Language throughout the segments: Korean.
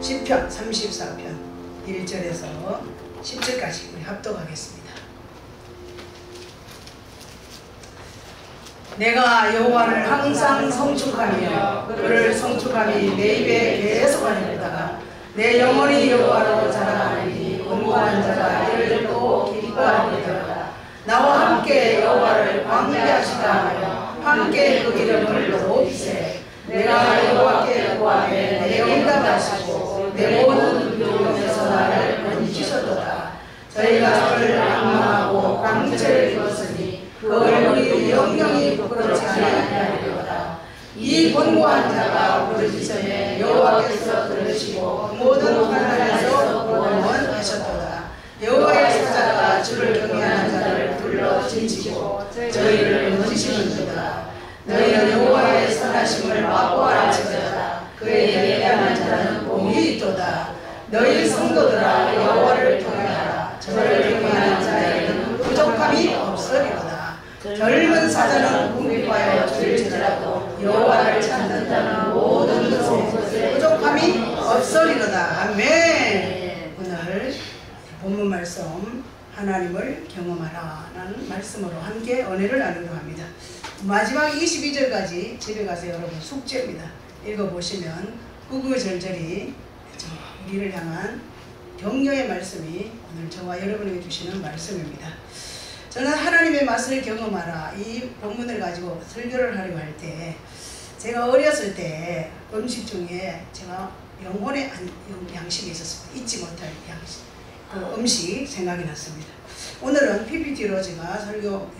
시편 34편 1절에서 10절까지 우리 합독하겠습니다. 내가 여호와를 항상 성축하며 그를 성축함이 내 입에 계속하리로다가 내 영혼이 여호와로 자라나니 공고한 자가 이를 듣고 기뻐하리로다. 나와 함께 여호와를 광대하시다 하며 함께 그 이름을 높이세. 내가 여호와께 구하매 내 응답하시고 내 모든 두려움에서 나를 건지셨도다. 저희가 저를 악망하고 광채를 입었으니 그 얼굴이 영영이 부끄럽지 아니하리로다. 이 권고한 자가 부르짖음에 여호와께서 들으시고 모든 환난에서 구원하셨도다. 여호와의 사자가 주를 경외하는 자를 불러 진치고 저희를 건지시는도다. 너희는 여호와의 선하심을 맛보아할지어다. 그의 예배하는 자는 복이 있도다. 너희 성도들아 여호와를 경외하라. 저를 경외하는 자에게는 부족함이 없으리로다. 젊은 사자는 궁핍하여 줄지라도 여호와를 찾는 자는 모든 것에 부족함이 없으리로다. 아멘. 오늘 본문 말씀 하나님을 경험하라 라는 말씀으로 함께 은혜를 나누려 합니다. 마지막 22절까지 집에 가서 여러분 숙제입니다. 읽어보시면 구구절절히 우리를 향한 격려의 말씀이 오늘 저와 여러분에게 주시는 말씀입니다. 저는 하나님의 맛을 경험하라 이 본문을 가지고 설교를 하려고 할 때 제가 어렸을 때 음식 중에 제가 영혼의 양식이 있었습니다. 잊지 못할 양식, 그 음식 생각이 났습니다. 오늘은 PPT로 제가 설교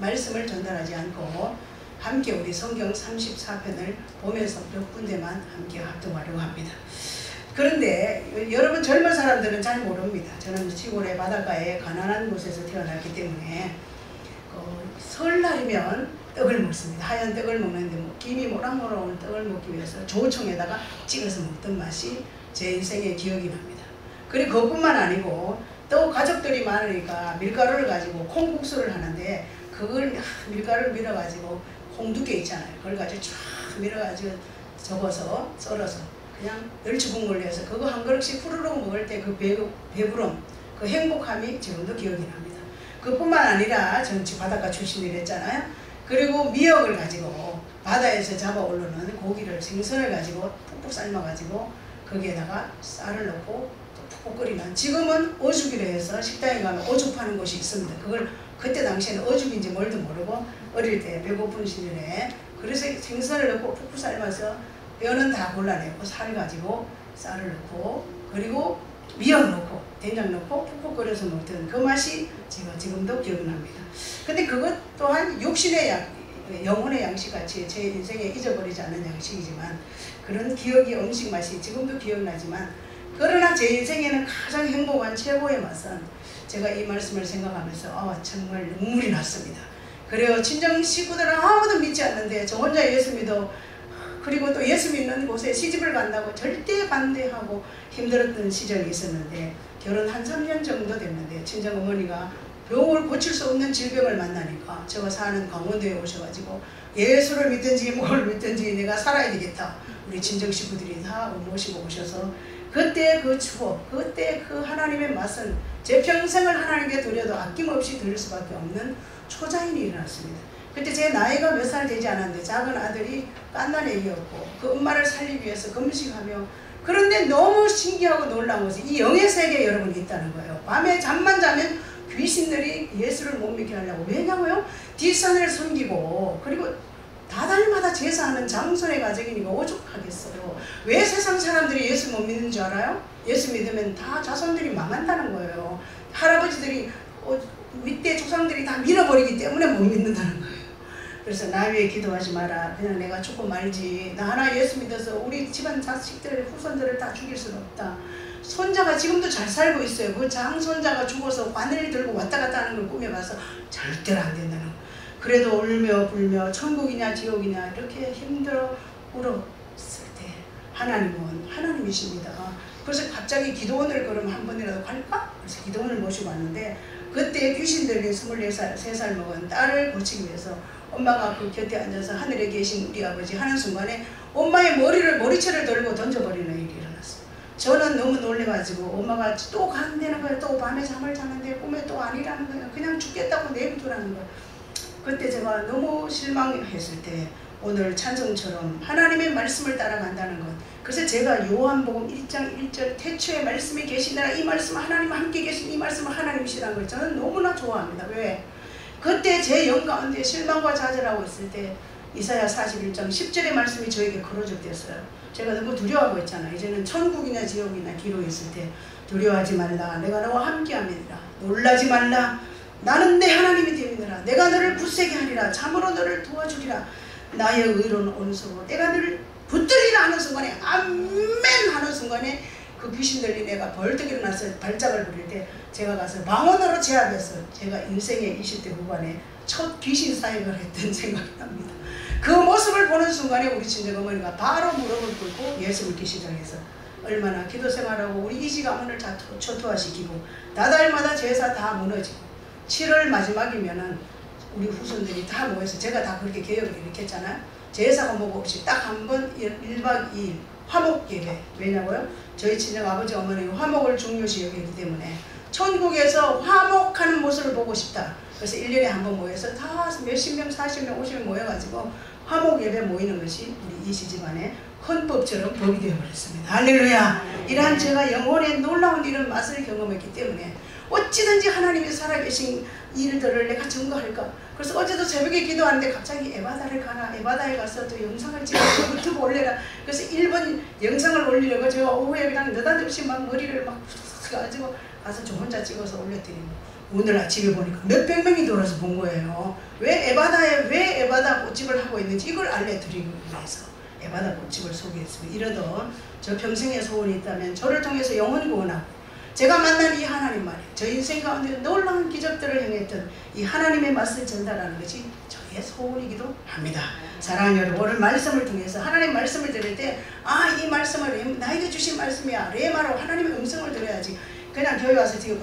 말씀을 전달하지 않고 함께 우리 성경 34편을 보면서 몇 군데만 함께 합독하려고 합니다. 그런데 여러분 젊은 사람들은 잘 모릅니다. 저는 시골의 바닷가에 가난한 곳에서 태어났기 때문에 설날이면 떡을 먹습니다. 하얀 떡을 먹는데 김이 모락모락 떡을 먹기 위해서 조청에다가 찍어서 먹던 맛이 제 인생의 기억이 납니다. 그리고 그것뿐만 아니고 또 가족들이 많으니까 밀가루를 가지고 콩국수를 하는데 그걸 밀가루를 밀어가지고 홍두깨 있잖아요. 그걸 가지고 쫙 밀어가지고 접어서 썰어서 그냥 멸치국물을 해서 그거 한 그릇씩 후루룩 먹을 때 그 배부름, 그 행복함이 지금도 기억이 납니다. 그뿐만 아니라 저는 바닷가 출신이랬잖아요. 그리고 미역을 가지고 바다에서 잡아 오르는 고기를 생선을 가지고 푹푹 삶아가지고 거기에다가 쌀을 넣고 푹푹 끓이면 지금은 어죽이라 해서 식당에 가면 어죽 파는 곳이 있습니다. 그걸 그때 당시에는 어죽인지 뭘도 모르고 어릴 때 배고픈 시절에 그래서 생선을 넣고 푹푹 삶아서 뼈는 다 골라내고 살 가지고 쌀을 넣고 그리고 미역 넣고 된장 넣고 푹푹 끓여서 먹던 그 맛이 제가 지금도 기억납니다. 근데 그것 또한 육신의 영혼의 양식같이 제 인생에 잊어버리지 않는 양식이지만 그런 기억이 음식 맛이 지금도 기억나지만 그러나 제 인생에는 가장 행복한 최고의 맛은 제가 이 말씀을 생각하면서 정말 눈물이 났습니다. 그래요. 친정 식구들은 아무도 믿지 않는데 저 혼자 예수 믿어 그리고 또 예수 믿는 곳에 시집을 간다고 절대 반대하고 힘들었던 시절이 있었는데 결혼 한 3년 정도 됐는데 친정 어머니가 병을 고칠 수 없는 질병을 만나니까 제가 사는 강원도에 오셔가지고 예수를 믿든지 뭘 믿든지 내가 살아야 되겠다. 우리 친정 식구들이 다 모시고 오셔서 그때 그 추억, 그때 그 하나님의 맛은 제 평생을 하나님께 드려도 아낌없이 드릴 수밖에 없는 초자연이 일어났습니다. 그때 제 나이가 몇 살 되지 않았는데 작은 아들이 깐난애기였고 그 엄마를 살리기 위해서 금식하며 그런데 너무 신기하고 놀라운 것이 이 영의 세계에 여러분이 있다는 거예요. 밤에 잠만 자면 귀신들이 예수를 못 믿게 하려고 왜냐고요? 뒷산을 숨기고 그리고 다달마다 제사하는 장손의 가정이니까 오죽하겠어요. 왜 세상 사람들이 예수 못 믿는 줄 알아요? 예수 믿으면 다 자손들이 망한다는 거예요. 할아버지들이 밑에 조상들이 다 밀어버리기 때문에 못 믿는다는 거예요. 그래서 나 위해 기도하지 마라. 그냥 내가 죽고 말지. 나 하나 예수 믿어서 우리 집안 자식들 후손들을 다 죽일 수는 없다. 손자가 지금도 잘 살고 있어요. 그 장손자가 죽어서 바늘 들고 왔다 갔다 하는 걸 꿈에봐서 절대로 안 된다는 거예요. 그래도 울며 불며 천국이냐 지옥이냐 이렇게 힘들어 울었을 때 하나님은 하나님이십니다. 그래서 갑자기 기도원을 그럼 한 번이라도 갈까? 그래서 기도원을 모시고 왔는데 그때 귀신들이 24살, 3살 먹은 딸을 고치기 위해서 엄마가 그 곁에 앉아서 하늘에 계신 우리 아버지 하는 순간에 엄마의 머리채를 들고 던져버리는 일이 일어났어요. 저는 너무 놀래가지고 엄마가 또 간다는 거예요. 또 밤에 잠을 자는데 꿈에 또 아니라는 거예요. 그냥 죽겠다고 내비두라는 거예요. 그때 제가 너무 실망했을 때 오늘 찬송처럼 하나님의 말씀을 따라간다는 것. 그래서 제가 요한복음 1장 1절 태초에 말씀이 계시느라 이 말씀 하나님 함께 계신 이 말씀은 하나님이시라는 걸 저는 너무나 좋아합니다. 왜? 그때 제 영 가운데 실망과 좌절하고 있을 때 이사야 41장 10절의 말씀이 저에게 거로적되었어요. 제가 너무 두려워하고 있잖아요. 이제는 천국이나 지옥이나 기록이 있을 때 두려워하지 말라. 내가 너와 함께함이니라. 놀라지 말라. 나는 내 하나님이 되느니라. 내가 너를 굳세게 하리라. 참으로 너를 도와주리라. 나의 의로운 온수로 내가 너를 붙들리라 하는 순간에 아멘 하는 순간에 그 귀신 들린 애가 벌떡 일어나서 발작을 부릴 때 제가 가서 방언으로 제압해서 제가 인생의 20대 후반에 첫 귀신 사역을 했던 생각이 납니다. 그 모습을 보는 순간에 우리 친정어머니가 바로 무릎을 꿇고 예수 믿기 시작해서 얼마나 기도 생활하고 우리 이지 가문을 다 초토화시키고 나달마다 제사 다 무너지고 7월 마지막이면은 우리 후손들이 다 모여서 제가 다 그렇게 개혁을 일으켰잖아요. 제사가 뭐고 없이 딱 한 번 1박 2일 화목 예배. 왜냐고요? 저희 친정 아버지 어머니가 화목을 중요시 여기기 때문에 천국에서 화목하는 모습을 보고 싶다. 그래서 1년에 한 번 모여서 다 몇십 명, 40명, 50명 모여가지고 화목 예배 모이는 것이 우리 이시 집안의 헌법처럼 법이 되어버렸습니다. 할렐루야! 이러한 제가 영혼의 놀라운 이런 맛을 경험했기 때문에 어찌든지 하나님이 살아계신 일들을 내가 증거할까. 그래서 어제도 새벽에 기도하는데 갑자기 에바다를 가라. 에바다에 가서 또 영상을 찍어서 유튜브 올려라. 그래서 1번 영상을 올리려고 제가 오후에 그냥 느닷없이 막 머리를 막 가지고 가서 저 혼자 찍어서 올렸더니 오늘 아침에 보니까 몇백 명이 돌아서 본 거예요. 왜 에바다 꽃집을 하고 있는지 이걸 알려드리기 위해서 에바다 꽃집을 소개했습니다. 이러던 저 평생의 소원이 있다면 저를 통해서 영혼이 구원하고 제가 만난 이 하나님 말이에요. 저 인생 가운데 놀라운 기적들을 행했던 이 하나님의 맛을 전달하는 것이 저의 소원이기도 합니다. 사랑하는 여러분, 오늘 말씀을 통해서 하나님 말씀을 들을 때 이 말씀을 나에게 주신 말씀이야. 레마로 하나님의 음성을 들어야지. 그냥 교회 와서 지금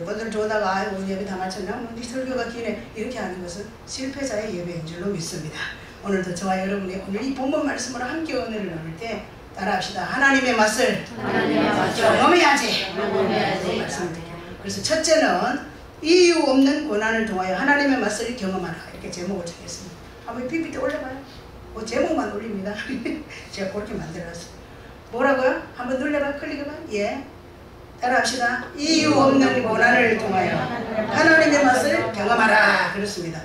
버들 조다가 오늘 예배 다 마쳤나? 네 설교가 기네. 이렇게 하는 것은 실패자의 예배인 줄로 믿습니다. 오늘도 저와 여러분이 오늘 이 본문 말씀으로 함께 은혜를 나눌 때 따라합시다. 하나님의 맛을 경험해야지. 그래서 첫째는 이유 없는 고난을 통하여 하나님의 맛을 경험하라. 이렇게 제목을 정했습니다. 한번 PPT 올려봐요. 제목만 올립니다. 제가 그렇게 만들어놨어요. 뭐라고요? 한번 눌러봐요. 클릭해봐요. 예. 따라합시다. 이유 없는 고난을 통하여 하나님의 맛을 경험하라. 그렇습니다.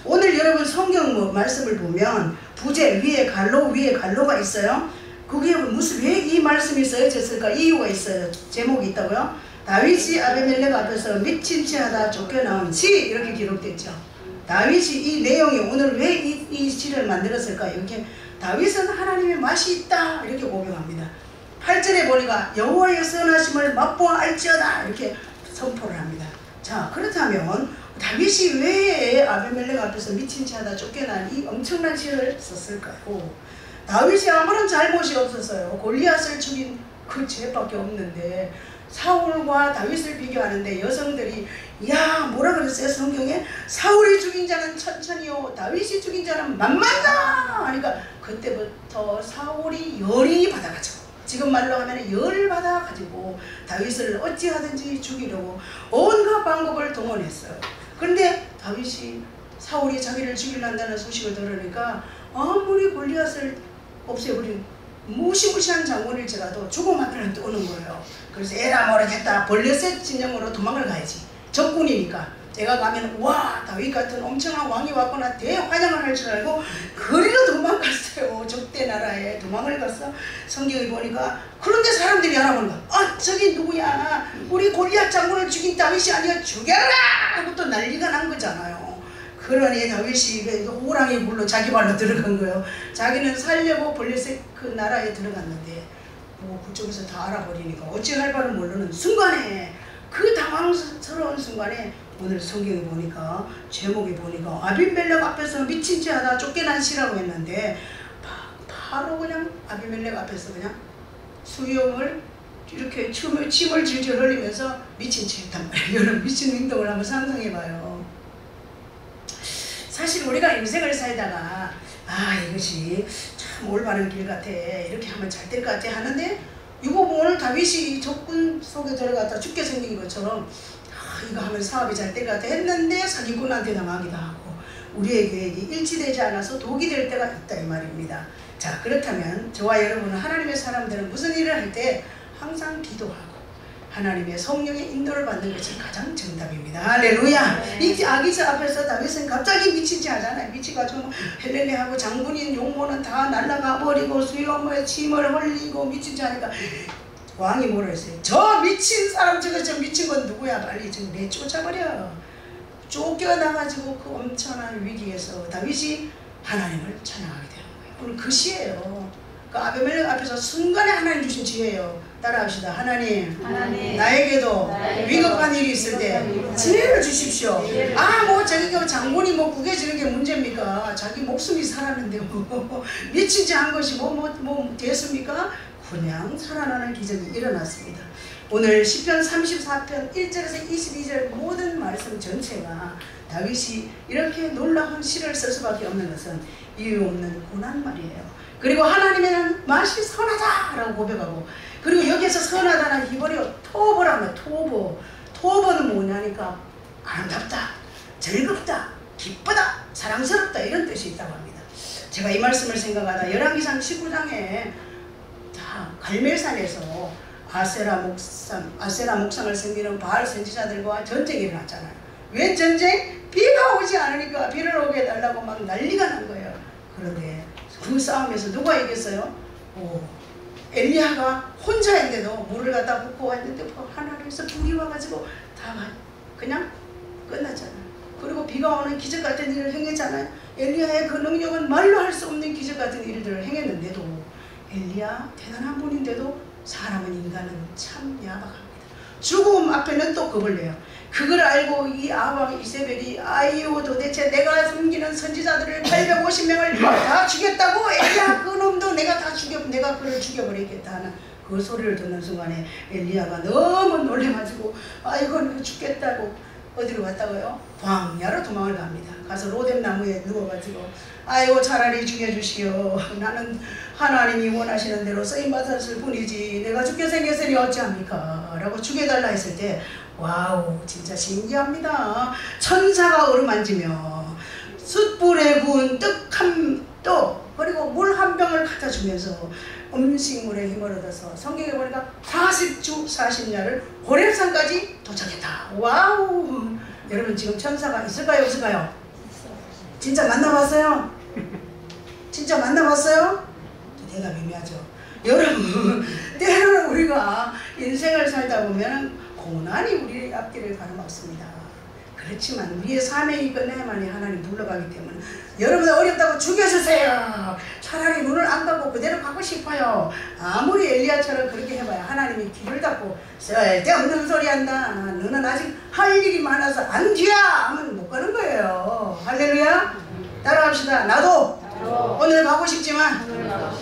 오늘 여러분 성경 말씀을 보면 부제 위에 갈로가 있어요. 그게 무슨 왜 이 말씀이 써졌을까? 이유가 있어요. 제목이 있다고요. 다윗이 아비멜렉 앞에서 미친 채 하다 쫓겨나온 시 이렇게 기록됐죠. 다윗이 이 내용이 오늘 왜 이 시를 만들었을까? 이렇게 다윗은 하나님의 맛이 있다 이렇게 고백합니다. 8절에 보니까 여호와의 선하심을 맛보아 알지어다 이렇게 선포를 합니다. 자, 그렇다면 다윗이 왜 아비멜렉 앞에서 미친 채 하다 쫓겨난 이 엄청난 시를 썼을까요? 다윗이 아무런 잘못이 없었어요. 골리앗을 죽인 그 죄밖에 없는데 사울과 다윗을 비교하는데 여성들이 뭐라 그랬어요? 성경에 사울이 죽인 자는 천천히요 다윗이 죽인 자는 만만다. 그러니까 그때부터 사울이 열이 받아가지고 지금 말로 하면 열을 받아가지고 다윗을 어찌하든지 죽이려고 온갖 방법을 동원했어요. 그런데 다윗이 사울이 자기를 죽이려는 소식을 들으니까 아무리 골리앗을 없애버린 무시무시한 장군일지라도 죽음 앞에는 떠오는 거예요. 그래서 에라 모르겠다. 블레셋 진영으로 도망을 가야지. 적군이니까. 제가 가면 와 다윗 같은 엄청난 왕이 왔구나 대환영을 할 줄 알고 그리로 도망갔어요. 적대 나라에 도망을 갔어. 성경에 보니까 그런데 사람들이 알아보는 거야. 저기 누구야. 우리 골리앗 장군을 죽인 다윗이 아니야. 죽여라 하고 또 난리가 난 거잖아요. 그러니 다윗이 호랑이 물로 자기 발로 들어간 거예요. 자기는 살려고 블레셋 그 나라에 들어갔는데 그쪽에서 다 알아버리니까 어찌할 바를 모르는 순간에 그 당황스러운 순간에 오늘 성경에 보니까 제목에 보니까 아비멜렉 앞에서 미친 채 하다 쫓겨난 시라고 했는데 바로 그냥 아비멜렉 앞에서 그냥 수염을 이렇게 침을 질질 흘리면서 미친 채 했단 말이에요. 여러분 미친 행동을 한번 상상해봐요. 사실 우리가 인생을 살다가 이것이 참 올바른 길 같아 이렇게 하면 잘 될 것 같아 하는데 이거 오늘 다윗이 적군 속에 들어갔다 죽게 생긴 것처럼 이거 하면 사업이 잘 될 것 같아 했는데 사기꾼한테 당하기도 하고 우리의 계획이 일치되지 않아서 독이 될 때가 있다 이 말입니다. 자, 그렇다면 저와 여러분은 하나님의 사람들은 무슨 일을 할 때 항상 기도하고 하나님의 성령의 인도를 받는 것이 가장 정답입니다. 할렐루야. 이 아기서 앞에서 다윗은 갑자기 미치지 하잖아요. 미치가지고 헬레네하고 장군인 용모는 다 날아가 버리고 수염에 침을 흘리고 미치지 하니까 왕이 뭐라 했어요? 저 미친 사람 저 미친 건 누구야? 빨리 지금 내쫓아버려. 쫓겨나가지고 그 엄청난 위기에서 다윗이 하나님을 찬양하게 되는 거예요. 오늘 그 시예요. 그 아비멜렉 앞에서 순간에 하나님 주신 지혜예요. 따라합시다. 하나님, 나에게도 위급한 일이 있을 때 지혜를 주십시오. 뭐 저기가 장군이 뭐 구겨지는 게 문제입니까? 자기 목숨이 살았는데 뭐 미치지 한 것이 뭐 됐습니까? 그냥 살아나는 기적이 일어났습니다. 오늘 시편 34편 1절에서 22절 모든 말씀 전체가 다윗이 이렇게 놀라운 시를 쓸 수밖에 없는 것은 이유 없는 고난 말이에요. 그리고 하나님의 맛이 선하다라고 고백하고, 그리고 여기에서 선하다는 히브리어 토보라면 토보는 뭐냐니까 아름답다, 즐겁다, 기쁘다, 사랑스럽다 이런 뜻이 있다고 합니다. 제가 이 말씀을 생각하다 열왕기상 19장에 다 갈멜산에서 아세라 목상을 섬기는 바알 선지자들과 전쟁이 일어났잖아요. 왜 전쟁? 비가 오지 않으니까 비를 오게 해달라고 막 난리가 난 거예요. 그런데 그 싸움에서 누가 이겼어요? 엘리야가 혼자인데도 물을 갖다 붓고 왔는데 하나님에서 불이 와가지고 다 그냥 끝났잖아요. 그리고 비가 오는 기적 같은 일을 행했잖아요. 엘리야의 그 능력은 말로 할 수 없는 기적 같은 일들을 행했는데도 엘리야 대단한 분인데도 사람은 인간은 참 야박합니다. 죽음 앞에는 또 겁을 내요. 그걸 알고 이 아합 이세벨이 아이고 도대체 내가 섬기는 선지자들을 850명을 다 죽였다고? 엘리야 그 놈도 내가 그를 죽여버리겠다 하는 그 소리를 듣는 순간에 엘리야가 너무 놀래가지고 아이고 내가 죽겠다고 어디로 갔다고요? 광야로 도망을 갑니다. 가서 로뎀 나무에 누워가지고 아이고 차라리 죽여주시오. 나는 하나님이 원하시는 대로 쓰임받았을 뿐이지 내가 죽게 생겼으니 어찌합니까? 라고 죽여달라 했을 때 와우 진짜 신기합니다. 천사가 어루만지며 숯불에 구운 떡 한 떡 그리고 물 한 병을 갖다 주면서 음식물의 힘을 얻어서 성경에 보니까 40주 40야를 호렙산까지 도착했다. 와우. 여러분 지금 천사가 있을까요 없을까요? 진짜 만나봤어요? 진짜 만나봤어요? 대답이 미하죠. 여러분 때로는 우리가 인생을 살다 보면 고난이 우리의 앞길을 가로막습니다. 그렇지만 우리의 삶의 이끌려야만이 하나님 불러가기 때문에 여러분 어렵다고 죽여주세요. 차라리 눈을 안 감고 그대로 가고 싶어요. 아무리 엘리야처럼 그렇게 해봐야 하나님이 귀를 닫고 쓸데없는 소리 한다. 너는 아직 할 일이 많아서 안 뒤야 하면 못 가는 거예요. 할렐루야. 따라합시다. 나도 오늘 가고 싶지만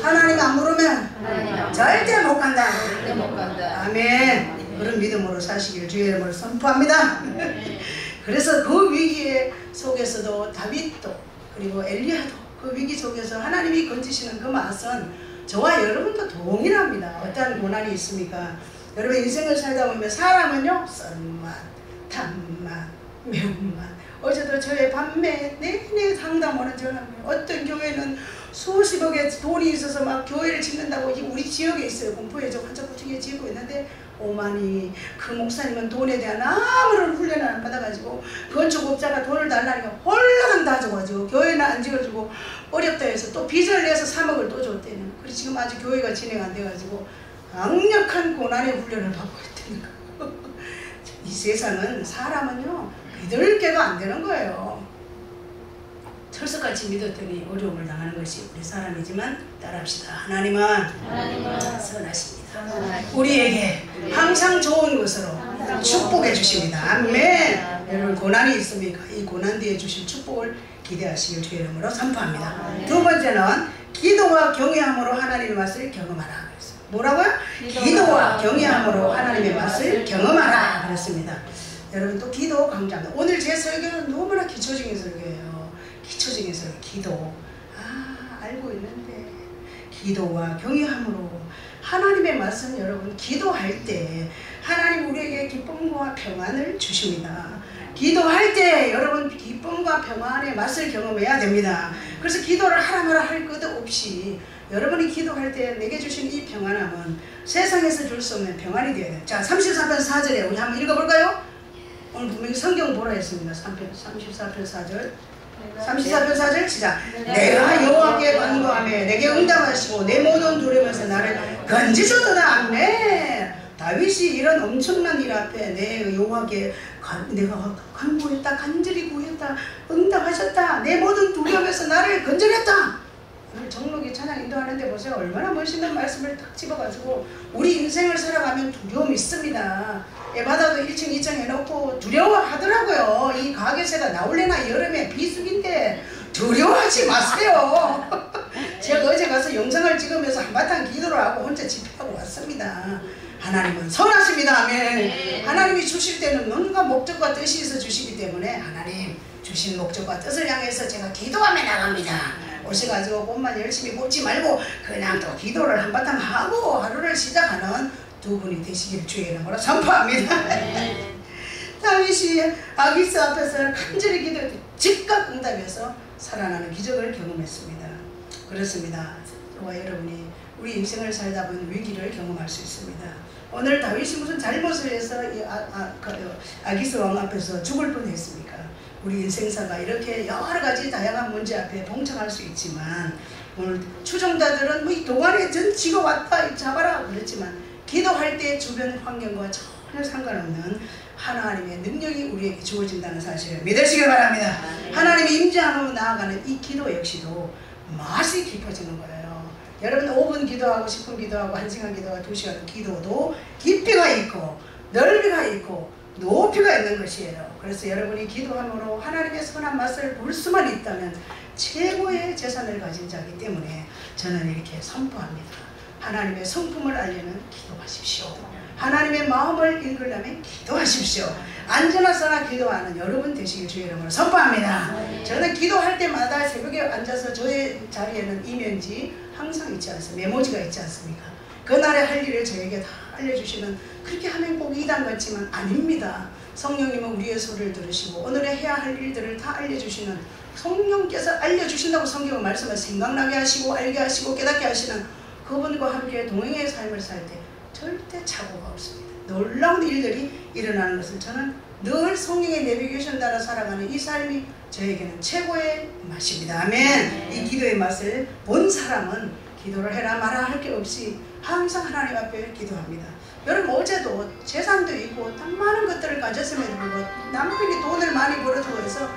하나님 안 부르면 절대 못 간다. 아멘. 그런 믿음으로 사시길 주의 이름으로 선포합니다. 그래서 그 위기 속에서도 다윗도 그리고 엘리야도 그 위기 속에서 하나님이 건지시는 그 맛은 저와 여러분도 동일합니다. 어떠한 고난이 있습니까? 여러분 인생을 살다 보면 사람은요 썰맛, 단맛, 매운맛. 어제도 저의 밤에 내내 상담하는 전화입니다. 어떤 교회는 수십억의 돈이 있어서 막 교회를 짓는다고 우리 지역에 있어요. 공포에 저 환자구청에 지고 있는데 오만이 그 목사님은 돈에 대한 아무런 훈련을 안 받아가지고 건축업자가 돈을 달라니까 홀라당 다 줘가지고 교회는 안 지어주고 어렵다 해서 또 빚을 내서 3억을 또 줬대요. 그래서 지금 아직 교회가 진행 안 돼가지고 강력한 고난의 훈련을 받고 있다니까. 이 세상은 사람은요 믿을 게가 안 되는 거예요. 철석같이 믿었더니 어려움을 당하는 것이 우리 사람이지만 따라합시다. 하나님은 선하십니다. 우리에게 항상 좋은 것으로 축복해 주십니다. 아멘. 여러분 고난이 있습니까? 이 고난 뒤에 주실 축복을 기대하시길 주의 이름으로 선포합니다. 두 번째는 기도와 경외함으로 하나님의 맛을 경험하라. 뭐라고요? 기도와 경외함으로 하나님의 맛을 경험하라 그랬습니다. 여러분 또 기도 강조합니다. 오늘 제 설교는 너무나 기초적인 설교예요. 기초적인 설교, 기도. 알고 있는데 기도와 경외함으로 하나님의 말씀 여러분 기도할 때 하나님 우리에게 기쁨과 평안을 주십니다. 기도할 때 여러분 기쁨과 평안의 맛을 경험해야 됩니다. 그래서 기도를 하라 마라 할 것 없이 여러분이 기도할 때 내게 주신 이 평안함은 세상에서 줄 수 없는 평안이 되어야 돼요. 자, 34편 4절에 우리 한번 읽어볼까요? 오늘 분명히 성경 보라 했습니다. 34편 4절 34편 4절 시작. 내가 여호와께 간구하며 내게 응답하시고 내 모든 두려움에서 나를 건지셨도다. 아멘. 다윗이 이런 엄청난 일 앞에 내 여호와께 내가 간구했다, 간절히 구했다, 응답하셨다, 내 모든 두려움에서 나를 건져냈다. 오늘 정록이 찬양 인도하는데 보세요. 얼마나 멋있는 말씀을 딱 집어가지고 우리 인생을 살아가면 두려움이 있습니다. 바다도 1층 2층 해놓고 두려워하더라고요. 이 가게세가 나올래나 여름에 비수기인데 두려워하지 마세요. 제가 어제 가서 영상을 찍으면서 한바탕 기도를 하고 혼자 집회하고 왔습니다. 하나님은 선하십니다. 아멘. 하나님이 주실 때는 뭔가 목적과 뜻이 있어 주시기 때문에 하나님 주신 목적과 뜻을 향해서 제가 기도하며 나갑니다. 오셔가지고 꽃만 열심히 꽂지 말고 그냥 또 기도를 한바탕 하고 하루를 시작하는 두 분이 되시길 주의 이름으로 선포합니다. 다윗이 아기스 앞에서 간절히 기도했더니 즉각 응답해서 살아나는 기적을 경험했습니다. 그렇습니다. 저와 여러분이 우리 인생을 살다 보면 위기를 경험할 수 있습니다. 오늘 다윗이 무슨 잘못을 해서 아기스 왕 앞에서 죽을 뻔했습니까? 우리 인생사가 이렇게 여러 가지 다양한 문제 앞에 봉착할 수 있지만 오늘 추종자들은 뭐 이 동안에 전 지가 왔다 잡아라 그랬지만 기도할 때 주변 환경과 전혀 상관없는 하나님의 능력이 우리에게 주어진다는 사실을 믿으시길 바랍니다. 하나님이 임재하며 나아가는 이 기도 역시도 맛이 깊어지는 거예요. 여러분 5분 기도하고 10분 기도하고 1시간 기도하고 2시간 기도도 깊이가 있고 넓이가 있고 높이가 있는 것이에요. 그래서 여러분이 기도함으로 하나님의 선한 맛을 볼 수만 있다면 최고의 재산을 가진 자이기 때문에 저는 이렇게 선포합니다. 하나님의 성품을 알려면 기도하십시오. 하나님의 마음을 읽으려면 기도하십시오. 안전하서나 기도하는 여러분 되시길 주의 이름으로 선포합니다. 저는 기도할 때마다 새벽에 앉아서 저의 자리에는 이면지 항상 있지 않습니까? 메모지가 있지 않습니까? 그날에 할 일을 저에게 다 알려주시는, 그렇게 하면 꼭 이단 같지만 아닙니다. 성령님은 우리의 소리를 들으시고 오늘의 해야 할 일들을 다 알려주시는, 성령께서 알려주신다고 성경은 말씀을 생각나게 하시고 알게 하시고 깨닫게 하시는 그분과 함께 동행의 삶을 살 때 절대 착오가 없습니다. 놀라운 일들이 일어나는 것을 저는 늘 성령의 내비게이션 따라 살아가는 이 삶이 저에게는 최고의 맛입니다. 아멘. 이 기도의 맛을 본 사람은 기도를 해라 마라 할 게 없이 항상 하나님 앞에 기도합니다. 여러분 어제도 재산도 있고 딱 많은 것들을 가졌음에도 불구하고 남편이 돈을 많이 벌어주고 해서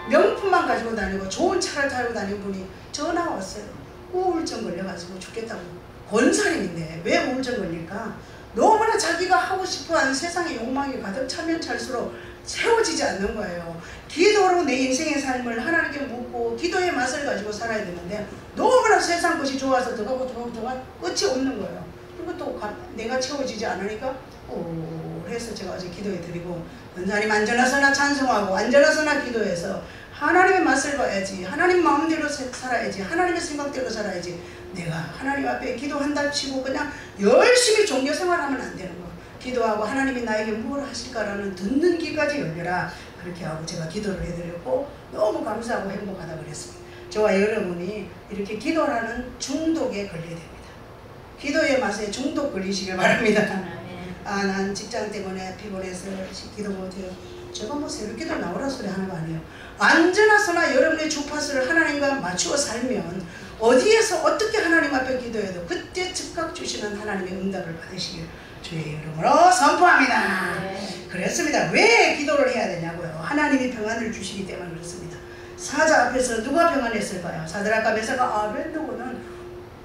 명품만 가지고 다니고 좋은 차를 타고 다니는 분이 전화 왔어요. 우울증 걸려가지고 죽겠다고. 권사님인데 왜 우울증 걸릴까? 너무나 자기가 하고 싶어하는 세상의 욕망이 가득 차면 찰수록 세워지지 않는 거예요. 기도로 내 인생의 삶을 하나님께 묻고 기도의 맛을 가지고 살아야 되는데 너무나 세상 것이 좋아서 들어가고 끝이 없는 거예요. 그리고 또 내가 채워지지 않으니까 해서 제가 어제 기도해 드리고, 권사님 안전하서나 찬송하고 안전하서나 기도해서 하나님의 맛을 봐야지, 하나님 마음대로 살아야지, 하나님의 생각대로 살아야지, 내가 하나님 앞에 기도한다 치고 그냥 열심히 종교 생활하면 안 되는 거예요. 기도하고 하나님이 나에게 뭘 하실까라는 듣는 귀까지 열려라, 그렇게 하고 제가 기도를 해드렸고 너무 감사하고 행복하다 그랬습니다. 저와 여러분이 이렇게 기도라는 중독에 걸려야 됩니다. 기도의 맛에 중독 걸리시길 바랍니다. 난 직장 때문에 피곤해서 기도 못해요. 제가 뭐 새벽기도 나오라 소리 하는 거 아니에요. 안전하서나 여러분의 주파수를 하나님과 맞추어 살면 어디에서 어떻게 하나님 앞에 기도해도 그때 즉각 주시는 하나님의 응답을 받으시길 주의 이름으로 선포합니다. 그렇습니다. 왜 기도를 해야 되냐고요? 하나님이 평안을 주시기 때문에 그렇습니다. 사자 앞에서 누가 평안했을까요? 사드락과 메삭과 아벳느고는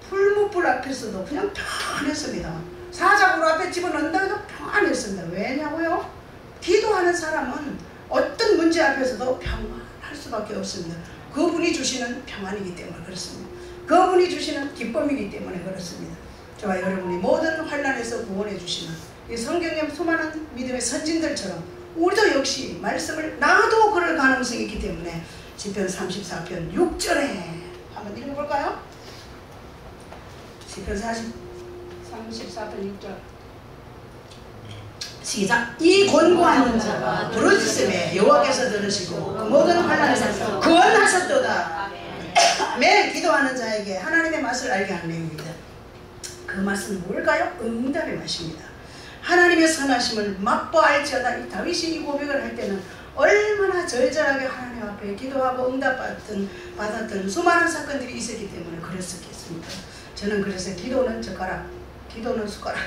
풀무불 앞에서도 그냥 평안했습니다. 사자굴 앞에 집어넣는다 해도 평안했습니다. 왜냐고요? 기도하는 사람은 어떤 문제 앞에서도 평안할 수밖에 없습니다. 그분이 주시는 평안이기 때문에 그렇습니다. 그분이 주시는 기쁨이기 때문에 그렇습니다. 저와 여러분이 모든 환난에서 구원해 주시는 이 성경의 수많은 믿음의 선진들처럼 우리도 역시 말씀을 나도 그럴 가능성이 있기 때문에 시편 34편 6절에 한번 읽어볼까요? 시편 34편 6절 시작. 이 권고하는 자가 부르짖음에 여호와께서 들으시고 그 모든 환난에서 구원하셨도다. 아멘. 기도하는 자에게 하나님의 맛을 알게 하는 내용입니다. 그 맛은 뭘까요? 응답의 맛입니다. 하나님의 선하심을 맛보알지어다. 이 다윗이 이 고백을 할 때는 얼마나 절절하게 하나님 앞에 기도하고 응답받았던 수많은 사건들이 있었기 때문에 그랬었겠습니까? 저는 그래서 기도는 젓가락, 기도는 숟가락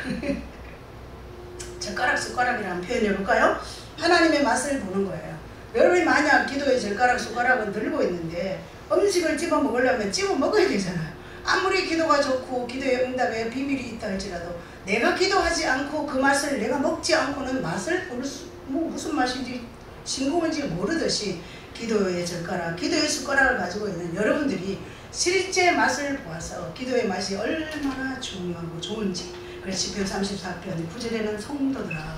젓가락 숟가락이라는 표현해 볼까요? 하나님의 맛을 보는 거예요. 여러분이 만약 기도에 젓가락 숟가락은 들고 있는데 음식을 집어 먹으려면 집어 먹어야 되잖아요. 아무리 기도가 좋고 기도의 응답에 비밀이 있다 할지라도 내가 기도하지 않고 그 맛을 내가 먹지 않고는 맛을 볼 수, 무슨 맛인지 싱거운지 모르듯이 기도의 젓가락, 기도의 숟가락을 가지고 있는 여러분들이 실제 맛을 보아서 기도의 맛이 얼마나 중요하고 좋은지. 그래서 시편 34편 9절에는 성도들아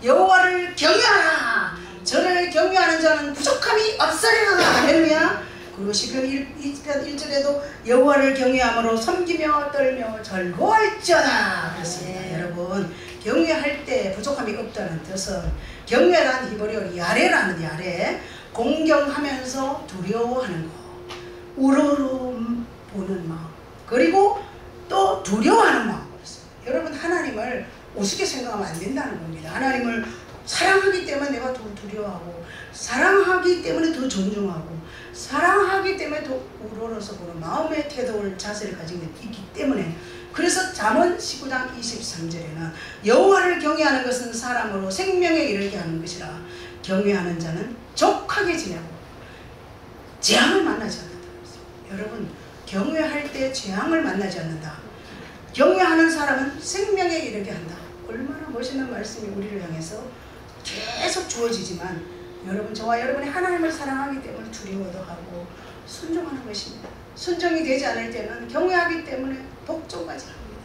여호와를 경외하라. 저를 경외하는 자는 부족함이 없으리로다. 할렐루야. 그리고 시편 2편 1절에도 여호와를 경외함으로 섬기며 떨며 즐거워할지어다. 그렇습니다. 여러분, 경외할 때 부족함이 없다는 뜻은 경외란 히브리어 야레라는 야레, 공경하면서 두려워하는 거, 우러러 보는 마음, 그리고 또 두려워하는 마음. 여러분, 하나님을 우습게 생각하면 안 된다는 겁니다. 하나님을 사랑하기 때문에 내가 더 두려워하고, 사랑하기 때문에 더 존중하고, 사랑하기 때문에 더 우러러서 보는 마음의 태도를 자세를 가지고 있기 때문에, 그래서 잠언 19장 23절에는 여호와를 경외하는 것은 사람으로 생명에 이르게 하는 것이라 경외하는 자는 족하게 지내고 재앙을 만나지 않는다. 여러분, 경외할 때 재앙을 만나지 않는다. 경외하는 사람은 생명에 이르게 한다. 얼마나 멋있는 말씀이 우리를 향해서 계속 주어지지만, 여러분, 저와 여러분이 하나님을 사랑하기 때문에 두려워도 하고 순종하는 것입니다. 순종이 되지 않을 때는 경외하기 때문에 복종까지 합니다.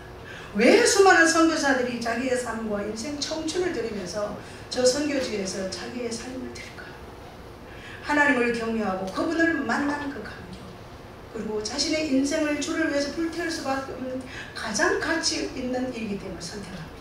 왜 수많은 선교사들이 자기의 삶과 인생 청춘을 드리면서 저 선교지에서 자기의 삶을 드릴까요? 하나님을 경외하고 그분을 만난 그 감격, 그리고 자신의 인생을 주를 위해서 불태울 수밖에 없는 가장 가치 있는 일이기 때문에 선택합니다.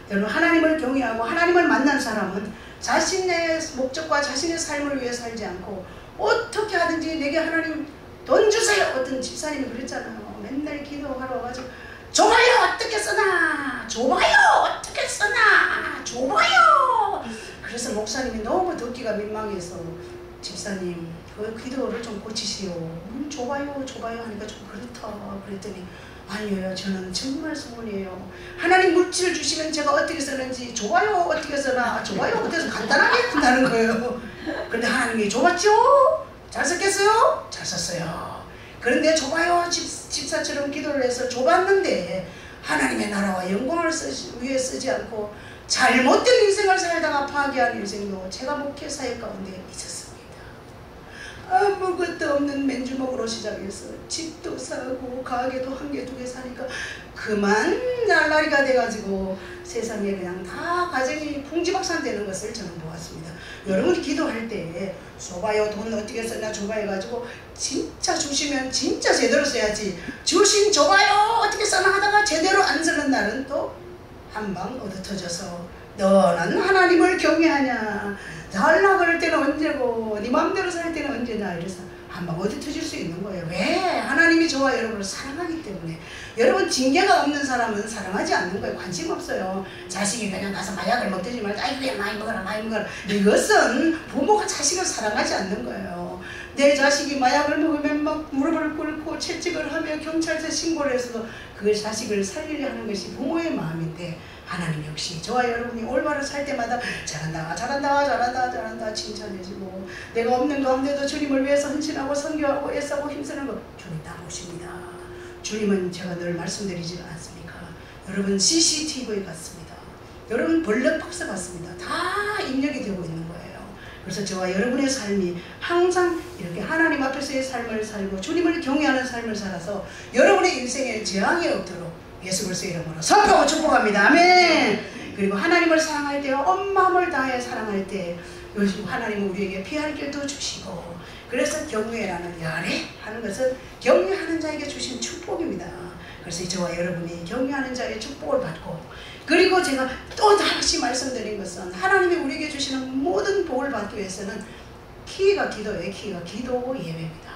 여러분, 하나님을 경외하고 하나님을 만난 사람은 자신의 목적과 자신의 삶을 위해 살지 않고 어떻게 하든지 내게 하나님 돈 주세요. 어떤 집사님이 그랬잖아요. 맨날 기도하러 와가지고 줘봐요 어떻게 써나, 줘봐요 어떻게 써나, 줘봐요. 그래서 목사님이 너무 듣기가 민망해서 집사님 그 기도를 좀 고치시오. 줘봐요 줘봐요 하니까 좀 그렇다 그랬더니, 아니에요, 저는 정말 소원이에요. 하나님 물질을 주시면 제가 어떻게 쓰는지 줘봐요 어떻게 쓰나, 줘봐요 어떻게 써, 간단하게 한다는 거예요. 그런데 하나님이 줘봤죠? 잘 썼겠어요? 잘 썼어요. 그런데 줘봐요 집사처럼 기도를 해서 줘봤는데 하나님의 나라와 영광을 위해 쓰지 않고 잘못된 인생을 살다가 파괴한 인생도 제가 목회 사역 가운데 있었습니다. 아무것도 없는 맨주먹으로 시작해서 집도 사고 가게도 한 개 두 개 사니까 그만 날라리가 돼가지고 세상에 그냥 다 가정이 풍지박산 되는 것을 저는 보았습니다. 여러분이 기도할 때 줘봐요 돈 어떻게 썼나 줘봐요 해가지고 진짜 주시면 진짜 제대로 써야지, 주신 줘봐요 어떻게 써나 하다가 제대로 안 쓰는 날은 또 한방 얻어터져서 너는 하나님을 경외하냐, 달라 그럴 때는 언제고 네 마음대로 살 때는 언제냐, 이래서 한방 어디 터질 수 있는 거예요. 왜? 하나님이 저와 여러분을 사랑하기 때문에. 여러분, 징계가 없는 사람은 사랑하지 않는 거예요. 관심 없어요. 자식이 그냥 가서 마약을 먹든지 말든지 아이고 그냥 많이 먹어라 많이 먹어라, 이것은 부모가 자식을 사랑하지 않는 거예요. 내 자식이 마약을 먹으면 막 무릎을 꿇고 채찍을 하며 경찰서에 신고를 해서도 그 자식을 살리려 하는 것이 부모의 마음인데, 하나님 역시 저와 여러분이 올바로 살 때마다 잘한다 잘한다 잘한다 잘한다 칭찬해주고, 내가 없는 가운데도 주님을 위해서 헌신하고 선교하고 애쓰고 힘쓰는 거 주님 다 보십니다. 주님은 제가 늘 말씀드리지 않습니까? 여러분, CCTV 같습니다. 여러분, 블랙박스 같습니다. 다 입력이 되고 있는 거예요. 그래서 저와 여러분의 삶이 항상 이렇게 하나님 앞에서의 삶을 살고 주님을 경외하는 삶을 살아서 여러분의 인생에 재앙이 없도록 예수 그리스도의 이름으로 선포하고 축복합니다. 아멘. 그리고 하나님을 사랑할 때, 온 마음을 다해 사랑할 때 요즘 하나님은 우리에게 피할 길도 주시고, 그래서 경외라는 야레 하는 것은 경외하는 자에게 주신 축복입니다. 그래서 저와 여러분이 경외하는 자의 축복을 받고, 그리고 제가 또 다시 말씀드린 것은 하나님이 우리에게 주시는 모든 복을 받기 위해서는 키가 기도예요. 키가 기도고 예배입니다.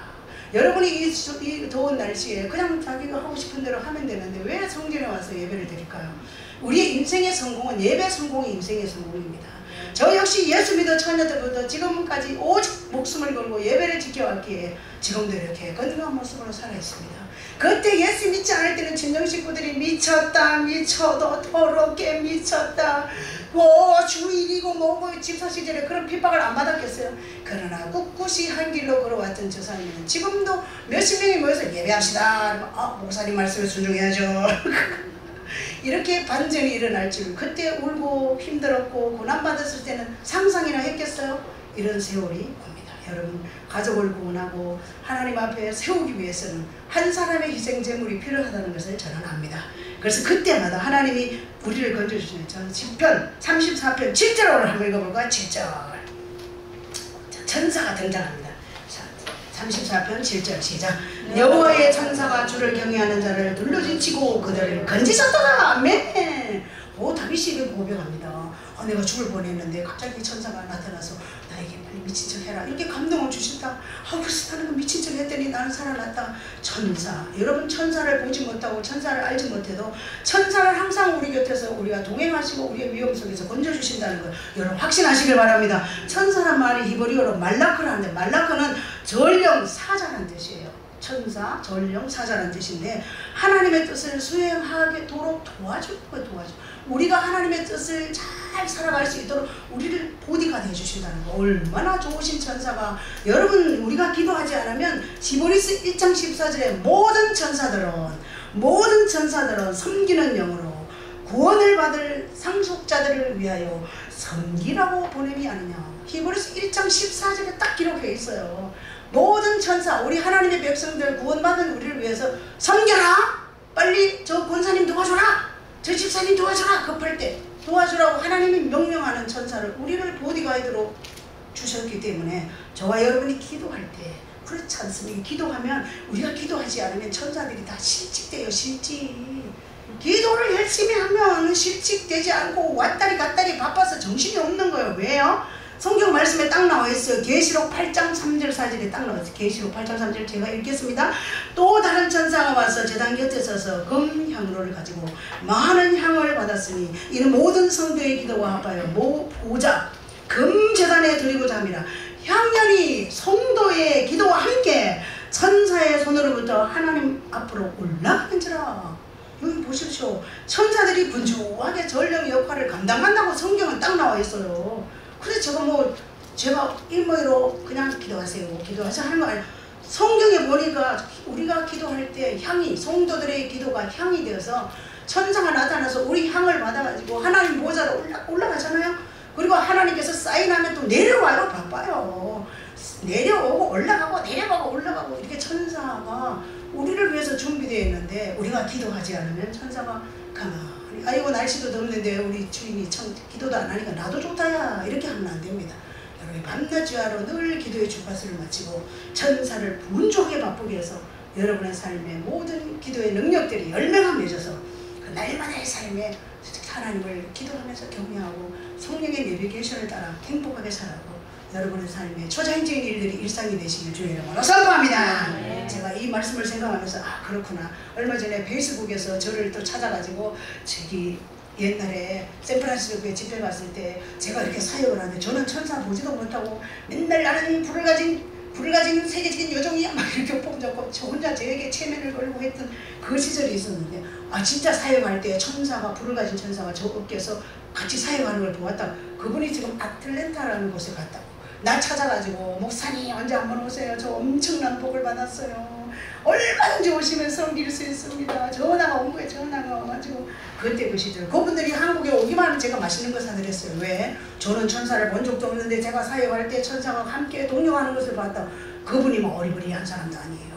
여러분이 이 더운 날씨에 그냥 자기가 하고 싶은 대로 하면 되는데 왜 성전에 와서 예배를 드릴까요? 우리의 인생의 성공은 예배 성공이 인생의 성공입니다. 저 역시 예수 믿어 처녀 때부터 지금까지 오직 목숨을 걸고 예배를 지켜왔기에 지금도 이렇게 건강한 모습으로 살아있습니다. 그때 예수 믿지 않을 때는 친정 식구들이 미쳤다, 미쳐도 더럽게 미쳤다, 뭐 주일이고 뭐고 집사 시절에 그런 핍박을 안 받았겠어요. 그러나 꿋꿋이 한 길로 걸어왔던 저 사람은 지금도 몇십 명이 모여서 예배합시다. 목사님 말씀에 순종해야죠. 이렇게 반전이 일어날 줄, 그때 울고 힘들었고 고난받았을 때는 상상이나 했겠어요? 이런 세월이 옵니다. 여러분, 가족을 구원하고 하나님 앞에 세우기 위해서는 한 사람의 희생 제물이 필요하다는 것을 저는 압니다. 그래서 그때마다 하나님이 우리를 건져주시는 시편 34편 7절 오늘 한번 읽어볼까요? 7절. 천사가 등장합니다. 34편 7절 시작. 여호와의 천사가 주를 경외하는 자를 둘러지치고 그들을 건지셨도다. 아멘. 다윗이 이렇게 고백합니다. 내가 죽을 뻔했는데 갑자기 천사가 나타나서 나에게 빨리 미친 척 해라, 이렇게 감동을 주신다. 그래서 나는 미친 척 했더니 나는 살아났다. 천사, 여러분, 천사를 보지 못하고 천사를 알지 못해도 천사를 항상 우리 곁에서 우리가 동행하시고 우리의 위험 속에서 건져주신다는 걸 여러분 확신하시길 바랍니다. 천사란 말이 히브리어로 말라크라는데, 말라크는 전령 사자라는 뜻이에요. 천사, 전령, 사자라는 뜻인데 하나님의 뜻을 수행하도록 도와줄 거예요. 우리가 하나님의 뜻을 잘 살아갈 수 있도록 우리를 보디가드 해주신다는 거, 얼마나 좋으신 천사가. 여러분, 우리가 기도하지 않으면 히브리서 1장 14절에 모든 천사들은 섬기는 영으로 구원을 받을 상속자들을 위하여 섬기라고 보냄이 아니냐. 히브리서 1장 14절에 딱 기록해 있어요. 모든 천사, 우리 하나님의 백성들, 구원받은 우리를 위해서 섬겨라. 빨리 저 권사님 도와줘라, 저 집사님 도와줘라, 급할 때 도와주라고 하나님이 명령하는 천사를 우리를 보디가이드로 주셨기 때문에 저와 여러분이 기도할 때 그렇지 않습니까? 기도하면, 우리가 기도하지 않으면 천사들이 다 실직돼요. 기도를 열심히 하면 실직되지 않고 왔다리 갔다리 바빠서 정신이 없는 거예요. 왜요? 성경 말씀에 딱 나와 있어요. 계시록 8장 3절 4절에 딱 나와 있어요. 계시록 8장 3절 제가 읽겠습니다. 또 다른 천사가 와서 제단 곁에 서서 금향로를 가지고 많은 향을 받았으니 이는 모든 성도의 기도와 합하여 보좌 금제단에 드리고자 함이라. 향연이 성도의 기도와 함께 천사의 손으로부터 하나님 앞으로 올라가는지라. 여기 보십시오. 천사들이 분주하게 전령 역할을 감당한다고 성경은 딱 나와 있어요. 그래서 제가 일머리로 그냥 기도하세요, 기도하세요 하는 거 아니에요. 성경에 보니까 우리가 기도할 때 향이, 성도들의 기도가 향이 되어서 천사가 나타나서 우리 향을 받아가지고 하나님 보좌로 올라가잖아요. 그리고 하나님께서 사인하면 또 내려와요. 바빠요. 내려오고 올라가고 내려가고 올라가고, 이렇게 천사가 우리를 위해서 준비되어 있는데 우리가 기도하지 않으면 천사가 가만히, 아이고 날씨도 덥는데 우리 주인이 기도도 안 하니까 나도 좋다야, 이렇게 하면 안 됩니다. 여러분, 밤낮 주야로 늘 기도의 주파수를 마치고 천사를 분주하게 바쁘게 해서 여러분의 삶의 모든 기도의 능력들이 열매가 맺어서 그 날마다의 삶에 하나님을 기도하면서 경외하고 성령의 내비게이션을 따라 행복하게 살아가고 여러분의 삶에 초자연적인 일들이 일상이 되시길 주의 이름으로 선포합니다. 네. 제가 이 말씀을 생각하면서 그렇구나. 얼마 전에 페이스북에서 저를 또 찾아가지고 저기 옛날에 샌프란시스코에 집회 갔을 때 제가 이렇게 사역을 하는데 저는 천사 보지도 못하고 맨날 나는 불을 가진 세계적인 요정이야 막 이렇게 폼잡고 저 혼자 저에게 체면을 걸고 했던 그 시절이 있었는데, 진짜 사역할 때 불을 가진 천사가 저 어깨에서 같이 사역하는 걸 보았다. 그분이 지금 아틀랜타라는 곳에 갔다고 나 찾아가지고 목사님 언제 한번 오세요. 저 엄청난 복을 받았어요. 얼마든지 오시면 섬길 수 있습니다. 전화가 온 거예요. 전화가 와가지고 그때 그 시절 그분들이 한국에 오기만 하면 제가 맛있는 거 사드렸어요. 왜? 저는 천사를 본 적도 없는데 제가 사역할 때 천사가 함께 동역하는 것을 봤다. 그분이 뭐 어리버리한 사람도 아니에요.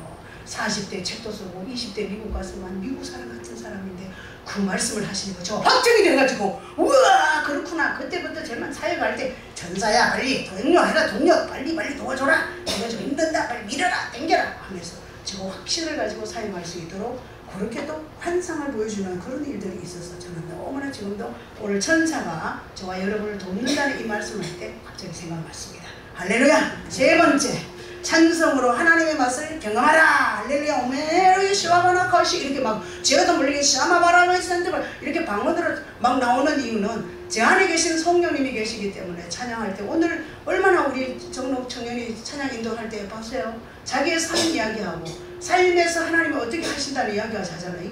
40대 책도 쓰고 20대 미국 가서만 미국 사람 같은 사람인데 그 말씀을 하시니까 저 확정이 돼가지고 우와 그렇구나. 그때부터 저만 사역할 때 천사야 빨리 동료해라, 동료 빨리 도와줘라, 내가 좀 힘든다 빨리 밀어라 당겨라 하면서 저 확신을 가지고 사용할 수 있도록 그렇게 또 환상을 보여주는 그런 일들이 있어서 저는 너무나 지금도 오늘 천사가 저와 여러분을 돕는다는 이 말씀을 할 때 갑자기 생각났습니다. 할렐루야. 세 번째, 찬성으로 하나님의 맛을 경험하라. 할렐루야. 오메르 시와바나 카시 이렇게 막 제어도 물리게 샤마바라메 센터가 이렇게 방언으로 막 나오는 이유는 제 안에 계신 성령님이 계시기 때문에 찬양할 때 오늘 얼마나 우리 정록 청년이 찬양 인도할 때 봤어요. 자기의 삶 이야기하고 삶에서 하나님이 어떻게 하신다는 이야기가 자잖아요.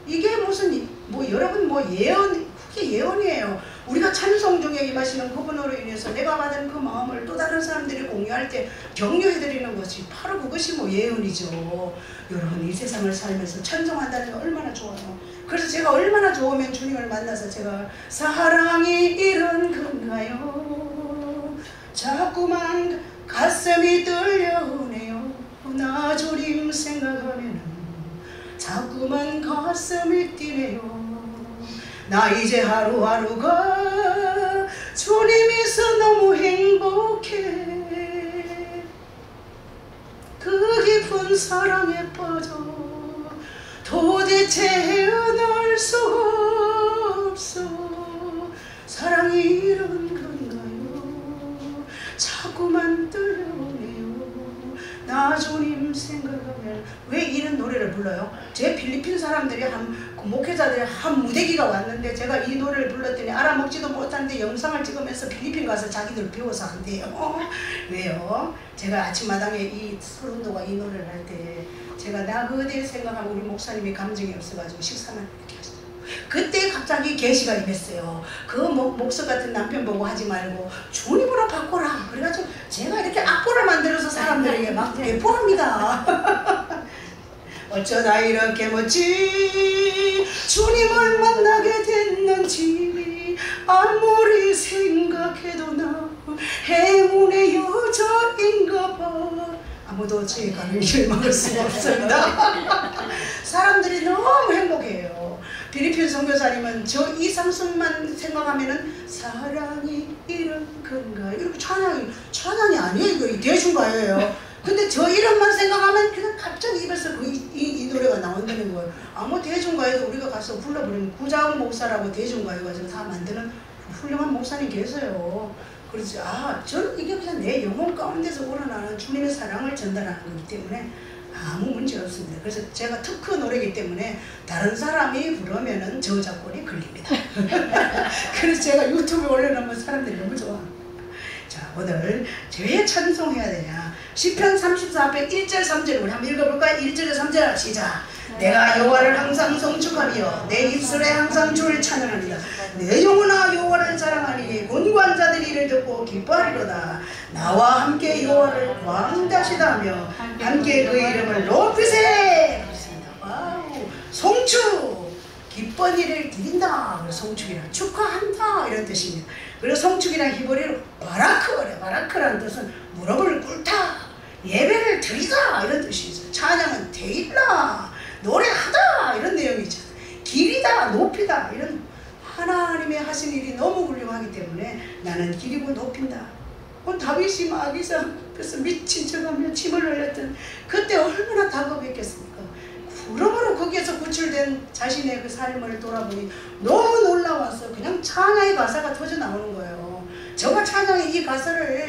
이게 무슨 뭐 여러분 뭐 예언, 그게 예언이에요. 우리가 찬송 중에 임하시는 그분으로 인해서 내가 받은 그 마음을 또 다른 사람들이 공유할 때 격려해드리는 것이 바로 그것이 뭐 예언이죠. 여러분 이 세상을 살면서 찬송한다는 게 얼마나 좋아요. 그래서 제가 얼마나 좋으면 주님을 만나서 제가 사랑이 이런 건가요? 자꾸만 가슴이 떨려오네요. 나 주님 생각하면 자꾸만 가슴이 뛰네요. 나 이제 하루하루가 주님 있어 너무 행복해. 그 깊은 사랑에 빠져 도대체 헤어날 수가 없어. 사랑이 이런 건가요? 자꾸만 떨려오네요. 나 주님 생각하면. 왜 이런 노래를 불러요? 제 필리핀 사람들이 목회자들이 한 무대기가 왔는데 제가 이 노래를 불렀더니 알아먹지도 못하는데 영상을 찍으면서 필리핀 가서 자기들 배워서 한대요. 왜요? 제가 아침마당에 이 서른도가 이 노래를 할 때 제가 나 그대를 생각하고 우리 목사님이 감정이 없어가지고 식사만 이렇게 하시죠. 그때 갑자기 계시가 임했어요. 그 목석 같은 남편 보고 하지 말고 주님으로 바꿔라. 그래가지고 제가 이렇게 악보를 만들어서 사람들에게 막 배포합니다. 어쩌다 이렇게 멋진 주님을 만나게 됐는지 아무리 생각해도 나 행운의 여자인가 봐. 아무도 제 가르침을 막을 수가 없습니다. 사람들이 너무 행복해요. 필리핀 선교사님은 저 이상순만 생각하면은 사랑이 이런 건가요? 이렇게 찬양이 아니에요. 이거 대중가요예요. 근데 저 이름만 생각하면 그냥 갑자기 입에서 이 노래가 나온다는 거예요. 아무 대중가요도 우리가 가서 불러버리면 구자욱 목사라고 대중가요 가지고 다 만드는 훌륭한 목사님 계세요. 그렇지. 저는 이게 그냥 내 영혼 가운데서 우러나는 주님의 사랑을 전달하는 거기 때문에 아무 문제 없습니다. 그래서 제가 특허 노래이기 때문에 다른 사람이 부르면은 저작권이 걸립니다. 그래서 제가 유튜브에 올려놓으면 사람들이 너무 좋아합니다. 자, 오늘 왜 찬송해야 되냐? 시편 34편 1절 3절 우리 한번 읽어볼까요? 1절에 3절 시작. 내가 여호와를 항상 성축하며 내 입술에 항상 주를 찬양하리라. 내 영혼아 여호와를 자랑하니 곤고한 자들이 이를 듣고 기뻐하리로다. 나와 함께 여호와를 광대하시다며 함께 그 이름을 높이세. 와우. 송축 기쁜 일을 드린다. 송축이란 축하한다 이런 뜻입니다. 그리고 송축이란 히브리어로 바라크래. 바라크라는 뜻은 무릎을 꿇다, 예배를 드리다 이런 뜻이 있어요. 찬양은 데일라, 노래하다 이런 내용이죠. 기리다, 높이다 이런 하나님의 하신 일이 너무 훌륭하기 때문에 나는 기리고 높인다. 다윗이 마귀사 앞에서 미친 척하며 침을 흘렸던 그때 얼마나 다급했겠습니까? 그러므로 거기에서 구출된 자신의 그 삶을 돌아보니 너무 놀라워서 그냥 찬양의 가사가 터져 나오는 거예요. 제가 찬양의 이 가사를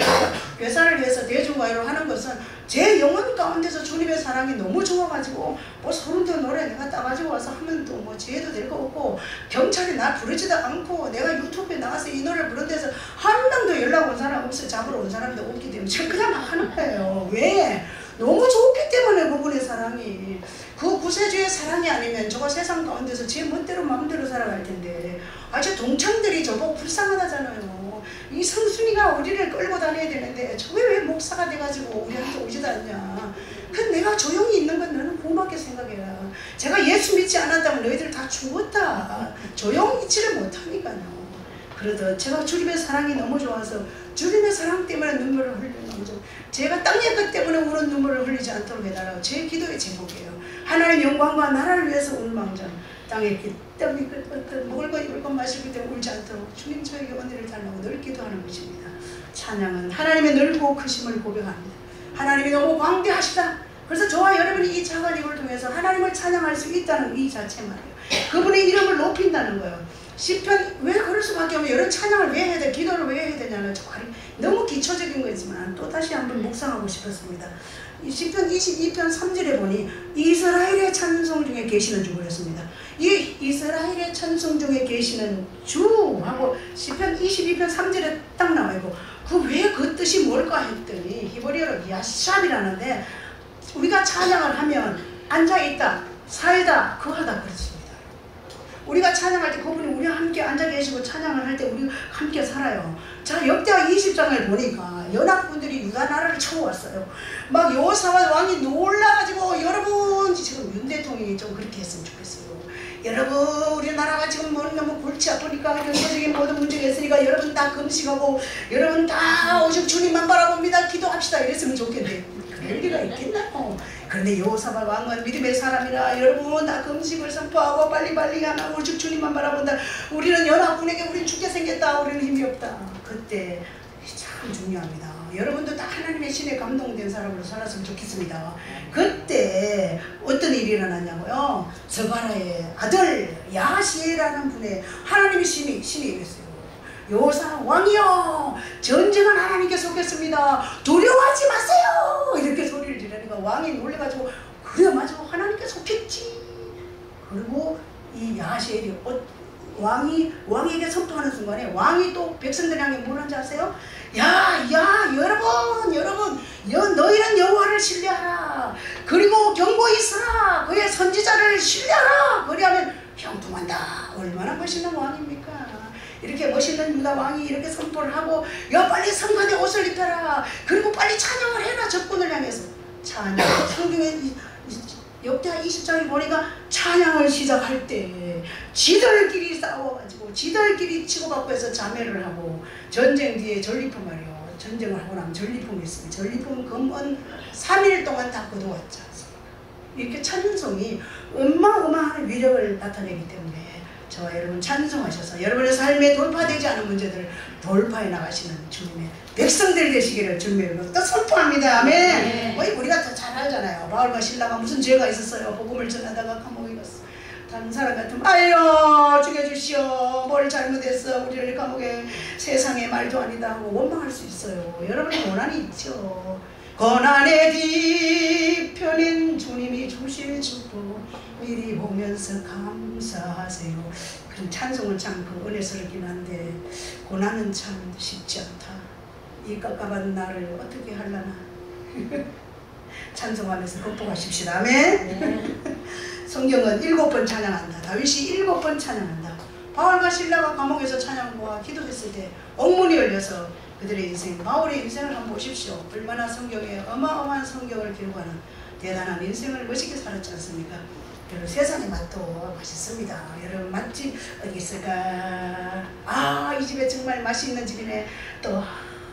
회사를 위해서 대중가요로 하는 것은 제 영혼 가운데서 주님의 사랑이 너무 좋아가지고 뭐 서른도 노래 내가 따가지고 와서 하면 또 뭐 지혜도 될 거 없고 경찰이 나 부르지도 않고 내가 유튜브에 나가서 이 노래를 부른 데서 한 명도 연락 온 사람 없어요. 잡으러 온 사람도 없기 때문에 제가 그냥 막 하는 거예요. 왜? 너무 좋기 때문에 그분의 사랑이. 그 구세주의 사랑이 아니면 저가 세상 가운데서 제 멋대로 마음대로 살아갈 텐데 제 동창들이 저보고 불쌍하다잖아요. 이 성순이가 우리를 끌고 다녀야 되는데 저게 왜 목사가 돼가지고 우리한테 오지도 않냐. 근데 내가 조용히 있는 건 나는 고맙게 생각해라. 제가 예수 믿지 않았다면 너희들 다 죽었다. 조용히 있지를 못하니까요. 그러다 제가 주님의 사랑이 너무 좋아서 주님의 사랑 때문에 눈물을 흘리는 거죠. 제가 땅의 것 때문에 우는 눈물을 흘리지 않도록 해달라고 제 기도의 제목이에요. 하나님 영광과 나라를 위해서 울망정 땅에 땅의 끝 먹을 것 입을 것 마실 것 때문에 울지 않도록 주님 저에게 은혜를 달라고 늘 기도하는 것입니다. 찬양은 하나님의 넓고 크심을 고백합니다. 하나님이 너무 광대하시다. 그래서 저와 여러분이 이 작은 입을 통해서 하나님을 찬양할 수 있다는 이 자체 말이에요. 그분의 이름을 높인다는 거예요. 시편 왜 그럴 수밖에 없냐, 이런 찬양을 왜 해야 돼, 기도를 왜 해야 되냐는 너무 기초적인 거지만 또 다시 한번 묵상하고 싶었습니다. 이 시편 22편 3절에 보니 이스라엘의 찬송 중에 계시는 주 그랬습니다. 이 이스라엘의 찬송 중에 계시는 주 하고 시편 22편 3절에 딱 나와 있고, 그 뜻이 뭘까 했더니 히브리어로 야샵이라는데, 우리가 찬양을 하면 앉아있다, 살다, 거하다 그렇습니다. 우리가 찬양할 때 그분이 우리와 함께 앉아 계시고 찬양을 할 때 우리 함께 살아요. 자, 역대하 20장을 보니까 연합군들이 유다 나라를 쳐왔어요. 막 여호사밧 왕이 놀라가지고, 여러분 지금 윤 대통령이 좀 그렇게 했으면 좋겠어요. 여러분 우리나라가 지금 너무 골치 아프니까, 경제적인 모든 문제가 있으니까 여러분 다 금식하고 여러분 다 오직 주님만 바라봅니다, 기도합시다 이랬으면 좋겠는데 그럴 리가 있겠나요? 그런데 여호사밧 왕은 믿음의 사람이라 여러분 다 금식을 선포하고 빨리빨리 안 하고 오직 주님만 바라본다. 우리는 연합군에게 우린 죽게 생겼다, 우리는 힘이 없다. 그때 참 중요합니다. 여러분도 다 하나님의 신에 감동된 사람으로 살았으면 좋겠습니다. 그때 어떤 일이 일어났냐고요? 스바라의 아들 야시엘이라는 분의 하나님의 신이 임했어요. 여호사 왕이여, 전쟁은 하나님께 속했습니다, 두려워하지 마세요, 이렇게 소리를 지르니까 왕이 놀래가지고, 그래 맞아, 하나님께 속했지. 그리고 이 야시엘이 왕에게 선포하는 순간에 왕이 또 백성들 향해 뭐라는지 아세요? 야 여러분 너희는 여호와를 신뢰하라, 그리고 경고히 있으라, 그의 선지자를 신뢰하라, 그리하면 형통한다. 얼마나 멋있는 왕입니까? 이렇게 멋있는 유다 왕이 이렇게 선포를 하고, 야 빨리 성관에 옷을 입혀라, 그리고 빨리 찬양을 해라, 적군을 향해서. 찬양, 성경에 역대하 20장에 보니까 찬양을 시작할 때 지들끼리 싸워가지고 지들끼리 치고받고 해서 자매를 하고, 전쟁 뒤에 전리품 말이요, 전쟁을 하고 나면 전리품이 있습니다. 전리품 금은 3일 동안 다 거두었지 않습니까? 이렇게 찬송이 어마어마한 위력을 나타내기 때문에 저와 여러분 찬송하셔서 여러분의 삶에 돌파되지 않은 문제들을 돌파해 나가시는 주님의 백성들 되시기를 주님의 또 선포합니다. 아멘. 네. 우리가 더 잘 알잖아요. 바울과 신라가 무슨 죄가 있었어요. 복음을 전하다가 감옥에 갔어. 다른 사람 같으면 아유 죽여주시오, 뭘 잘못했어, 우리를 감옥에, 세상에 말도 아니다 하고 원망할 수 있어요. 여러분의 고난이 있죠. 고난의 뒤편엔 주님이 주실 축복 미리 보면서 감사하세요. 그런 찬송은 참 은혜스럽긴 한데, 고난은 참 쉽지 않다. 이 깝깝한 나를 어떻게 하려나. 찬송하면서 극복하십시다. 아멘. 성경은 7번 찬양한다. 다윗이 7번 찬양한다. 바울과 신라가 감옥에서 찬양과 기도했을 때 옥문이 열려서 그들의 인생, 바울의 인생을 한번 보십시오. 얼마나 성경에 어마어마한 성경을 기록하는 대단한 인생을 멋있게 살았지 않습니까? 여러분 세상의 맛도 맛있습니다. 여러분 맛집 어디 있을까? 아, 이 집에 정말 맛이 있는 집이네. 또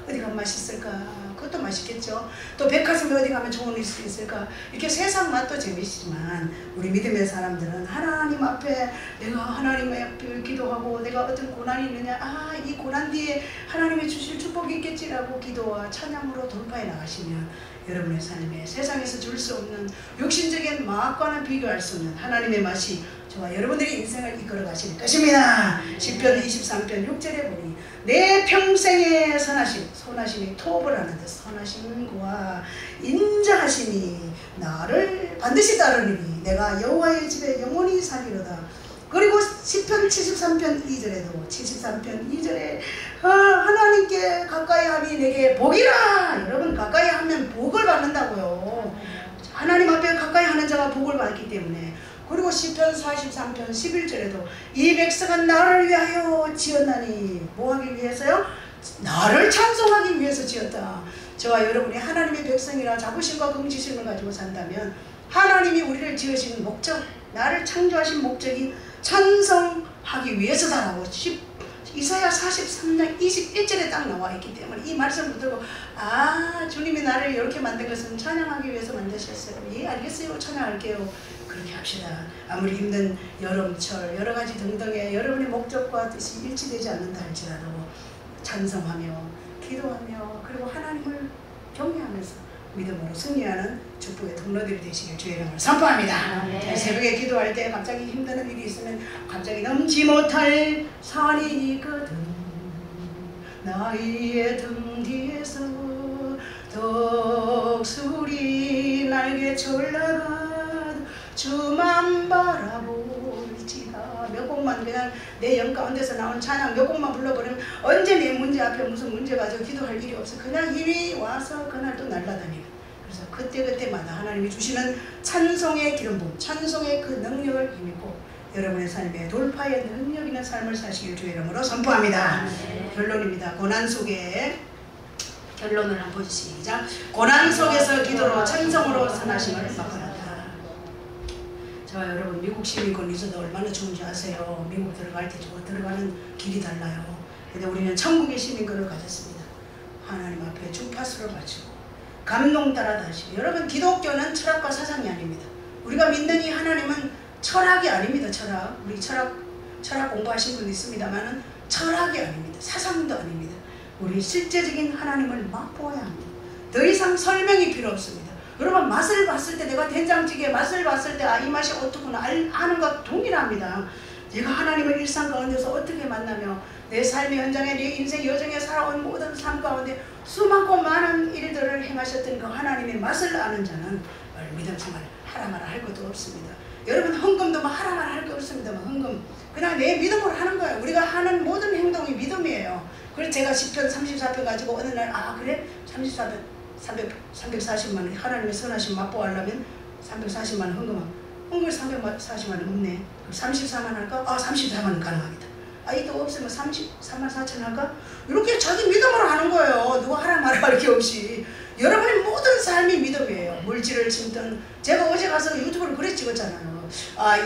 어디 가면 맛있을까? 그것도 맛있겠죠. 또 백화점에 어디 가면 좋은 일수 있을까? 이렇게 세상 맛도 재미있지만 우리 믿음의 사람들은 하나님 앞에, 내가 하나님 앞에 기도하고 내가 어떤 고난이 있느냐, 아, 이 고난 뒤에 하나님이 주실 축복이 있겠지라고 기도와 찬양으로 돌파해 나가시면 여러분의 삶에 세상에서 줄 수 없는 육신적인 맛과는 비교할 수 없는 하나님의 맛이 저와 여러분들의 인생을 이끌어 가실 것입니다. 시편 23편 6절에 보니 내 평생의 선하심이 토업을 하는데 선하심과 인자하심이 나를 반드시 따르리니 내가 여호와의 집에 영원히 살리로다. 그리고 시편 73편 2절에도 73편 2절에 하나님께 가까이 함이 내게 복이라. 여러분 가까이 하면 복을 받는다고요. 하나님 앞에 가까이 하는 자가 복을 받기 때문에. 그리고 시편 43편 11절에도 이 백성은 나를 위하여 지었나니, 뭐하기 위해서요? 나를 찬송하기 위해서 지었다. 저와 여러분이 하나님의 백성이라 자부심과 긍지심을 가지고 산다면 하나님이 우리를 지으신 목적, 나를 창조하신 목적이 찬송하기 위해서다라고 이사야 43장 21절에 딱 나와 있기 때문에 이 말씀을 듣고, 아, 주님이 나를 이렇게 만든 것은 찬양하기 위해서 만드셨어요. 예, 알겠어요. 찬양할게요. 그렇게 합시다. 아무리 힘든 여름철 여러가지 등등의 여러분의 목적과 뜻이 일치되지 않는다 할지라도 찬송하며 기도하며 그리고 하나님을 경외하면서 믿음으로 승리하는 축복의 통로들이 되시길 주의 이름으로 선포합니다. 네. 새벽에 기도할 때 갑자기 힘드는 일이 있으면 갑자기 넘지 못할 산이 있거든. 나의 등 뒤에서 독수리 날개 올라가 주만 바라볼지다. 몇 곡만 그냥 내 영 가운데서 나온 찬양 몇 곡만 불러버리면 언제 내 문제 앞에 무슨 문제 가지고 기도할 일이 없어. 그냥 힘이 와서 그날 또 날아다니는. 그래서 그때그때마다 하나님이 주시는 찬송의 기름 부음, 찬송의 그 능력을 힘입고 여러분의 삶에 돌파의 능력 있는 삶을 사시길 주의 이름으로 선포합니다. 결론입니다. 고난 속에 결론을 한번 시작. 고난 속에서 기도로 찬송으로 선하심을 맛보았다. 자, 여러분 미국 시민권 있어도 얼마나 좋은지 아세요? 미국 들어갈 때 들어가는 길이 달라요. 근데 우리는 천국의 시민권을 가졌습니다. 하나님 앞에 주파수를 맞추고 감동 따라 다시. 여러분 기독교는 철학과 사상이 아닙니다. 우리가 믿는 이 하나님은 철학이 아닙니다. 철학. 우리 철학 공부하신 분 있습니다만은 철학이 아닙니다. 사상도 아닙니다. 우리 실제적인 하나님을 맛보아야 합니다. 더 이상 설명이 필요 없습니다. 여러분 맛을 봤을 때 내가 된장찌개 맛을 봤을 때 이 맛이 어떻구나 아는 것 동일합니다. 내가 하나님을 일상 가운데서 어떻게 만나며 내 삶의 현장에 내 인생 여정에 살아온 모든 삶 가운데 수많고 많은 일들을 행하셨던 그 하나님의 맛을 아는 자는 믿음 생활 하라 마라 할 것도 없습니다. 여러분 헌금도 하라 마라 할 거 없습니다. 헌금 그냥 내 믿음으로 하는 거예요. 우리가 하는 모든 행동이 믿음이에요. 그래서 제가 시편 34편 가지고 어느 날 그래 340만 원 하나님의 선하심 맛보아하려면 340만 원 헌금 340만 원 없네. 34만 원 할까? 34만 원 가능합니다. 이도 없으면 33만 4천 할까? 이렇게 자기 믿음으로 하는 거예요. 누가 하라 말아 할 게 없이. 여러분의 모든 삶이 믿음이에요. 물질을 심든 제가 어제 가서 유튜브를 그래 찍었잖아요.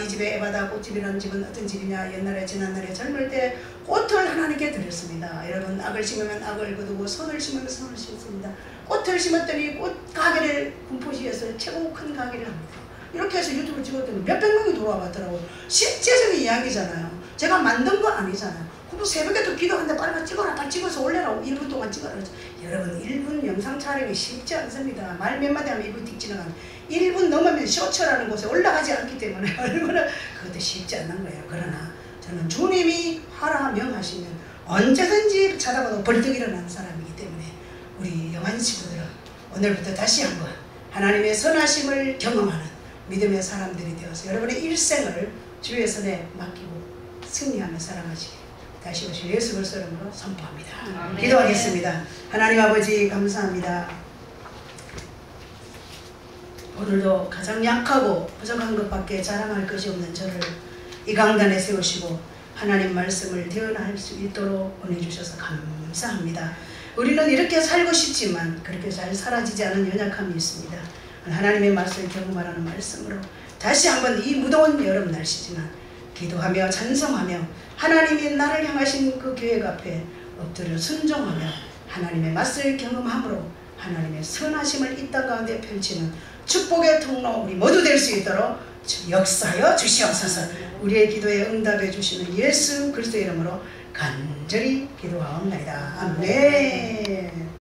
이 집에 에바다 꽃집이라는 집은 어떤 집이냐. 옛날에 지난날에 젊을 때 꽃을 하나님께 드렸습니다. 여러분 악을 심으면 악을 거두고 선을 심으면 선을 심습니다. 꽃을 심었더니 꽃 가게를 군포시에서 최고 큰 가게를 합니다. 이렇게 해서 유튜브 찍었더니 몇백 명이 돌아와 봤더라고요. 실제적인 이야기잖아요. 제가 만든 거 아니잖아요. 그럼 새벽에도 기도하는데 빨리 찍어라. 빨리 찍어서 올려라. 1분 동안 찍어라. 여러분 1분 영상 촬영이 쉽지 않습니다. 말 몇 마디 하면 1분 틱 지나가는 1분 넘으면 쇼츠라는 곳에 올라가지 않기 때문에 얼마나 그것도 쉽지 않는 거예요. 그러나 저는 주님이 하라 명하시면 언제든지 자다가도 벌떡 일어나는 사람이기 때문에 우리 영한 친구들은 오늘부터 다시 한번 하나님의 선하심을 경험하는 믿음의 사람들이 되어서 여러분의 일생을 주의 손에 맡기고 승리하며 살아가시길 다시 오실 예수 그리스도 이름으로 선포합니다. 아멘. 기도하겠습니다. 하나님 아버지 감사합니다. 오늘도 가장 약하고 부족한 것밖에 자랑할 것이 없는 저를 이 강단에 세우시고 하나님 말씀을 대언할 수 있도록 은혜 주셔서 감사합니다. 우리는 이렇게 살고 싶지만 그렇게 잘 사라지지 않은 연약함이 있습니다. 하나님의 말씀을 경험하라는 말씀으로 다시 한번 이 무더운 여름 날씨지만 기도하며 찬송하며 하나님이 나를 향하신 그 계획 앞에 엎드려 순종하며 하나님의 맛을 경험함으로 하나님의 선하심을 이 땅 가운데 펼치는 축복의 통로 우리 모두 될 수 있도록 역사하여 주시옵소서. 우리의 기도에 응답해 주시는 예수 그리스도의 이름으로 간절히 기도하옵나이다. 아멘.